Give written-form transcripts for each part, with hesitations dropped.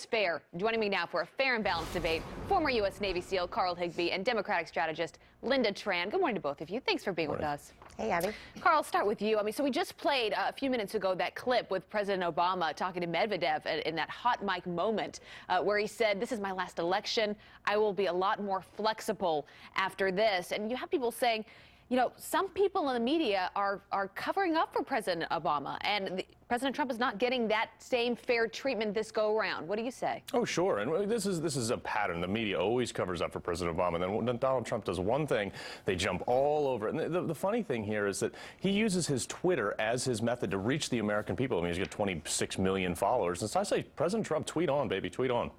fair? Joining me now for a fair and balanced debate, former U.S. Navy SEAL Carl Higbie and Democratic strategist Lynda Tran. Good morning to both of you. Thanks for being with us. Hey, Abby. Carl, I'll start with you. So we just played a few minutes ago that clip with President Obama talking to Medvedev in that hot mic moment where he said, "This is my last election. I will be a lot more flexible after this." And you have people saying, you know, some people in the media are covering up for President Obama, and President Trump is not getting that same fair treatment this go around. What do you say? Oh, sure. And this is a pattern. The media always covers up for President Obama. And then when Donald Trump does one thing, they jump all over it. And the funny thing here is that he uses his Twitter as his method to reach the American people. I mean, he's got 26 million followers. And so I say, President Trump, tweet on, baby, tweet on.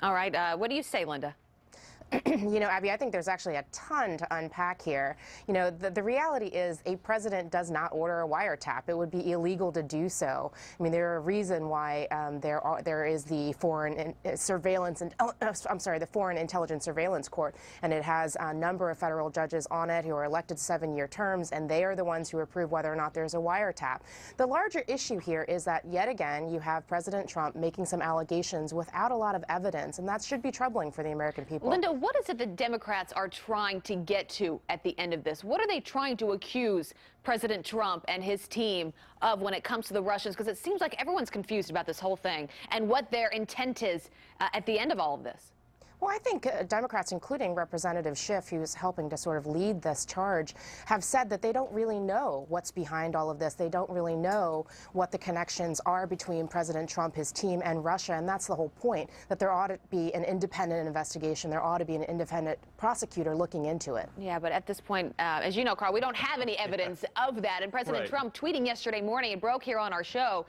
All right. What do you say, Lynda? You know, Abby, I think there's actually a ton to unpack here. You know, the reality is a president does not order a wiretap. It would be illegal to do so. I mean, there's a reason why there is the Foreign Surveillance and the Foreign Intelligence Surveillance Court, and it has a number of federal judges on it who are elected 7-year terms, and they are the ones who approve whether or not there's a wiretap. The larger issue here is that yet again you have President Trump making some allegations without a lot of evidence, and that should be troubling for the American people. Lynda, what is it the Democrats are trying to get to at the end of this? What are they trying to accuse President Trump and his team of when it comes to the Russians? Because it seems like everyone's confused about this whole thing and what their intent is at the end of all of this. Well, I think Democrats, including Representative Schiff, who's helping to sort of lead this charge, have said that they don't really know what's behind all of this. They don't really know what the connections are between President Trump, his team, and Russia, and that's the whole point, that there ought to be an independent investigation. There ought to be an independent prosecutor looking into it. Yeah, but at this point, as you know, Carl, we don't have any evidence of that. And President Trump tweeting yesterday morning, it broke here on our show,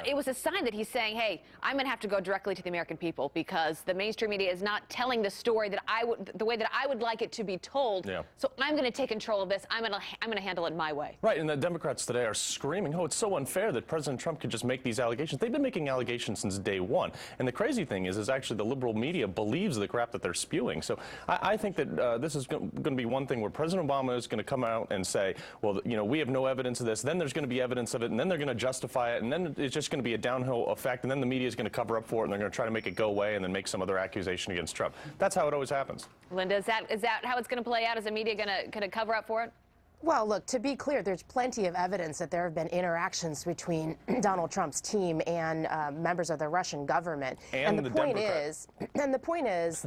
it was a sign that he's saying, hey, I'm going to have to go directly to the American people because the mainstream media is not telling the story that the way that I would like it to be told. So I'm going to take control of this. I'm going to handle it my way. Right, and the Democrats today are screaming, oh, it's so unfair that President Trump could just make these allegations. They've been making allegations since day one. And the crazy thing is actually the liberal media believes the crap that they're spewing. So I think that this is going to be one thing where President Obama is going to come out and say, well, you know, we have no evidence of this. Then there's going to be evidence of it, and then they're going to justify it, and then it's just going to be a downhill effect, and then the media is going to cover up for it, and they're going to try to make it go away and then make some other accusation against Trump. That's how it always happens. Lynda, is that how it's going to play out? Is the media going to cover up for it? Well, look, to be clear, there's plenty of evidence that there have been interactions between Donald Trump's team and members of the Russian government. And the point is,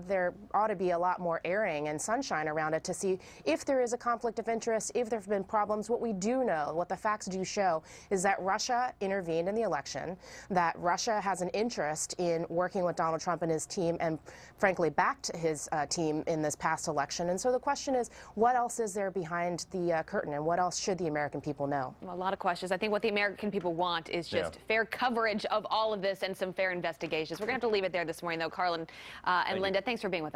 there ought to be a lot more airing and sunshine around it to see if there is a conflict of interest, if there have been problems. What we do know, what the facts do show, is that Russia intervened in the election, that Russia has an interest in working with Donald Trump and his team, and frankly backed his team in this past election. And so the question is, what else is there behind the curtain, and what else should the American people know? Well, a lot of questions. I think what the American people want is just fair coverage of all of this and some fair investigations. We're going to have to leave it there this morning, though, Carl and Lynda. Thanks for being with us.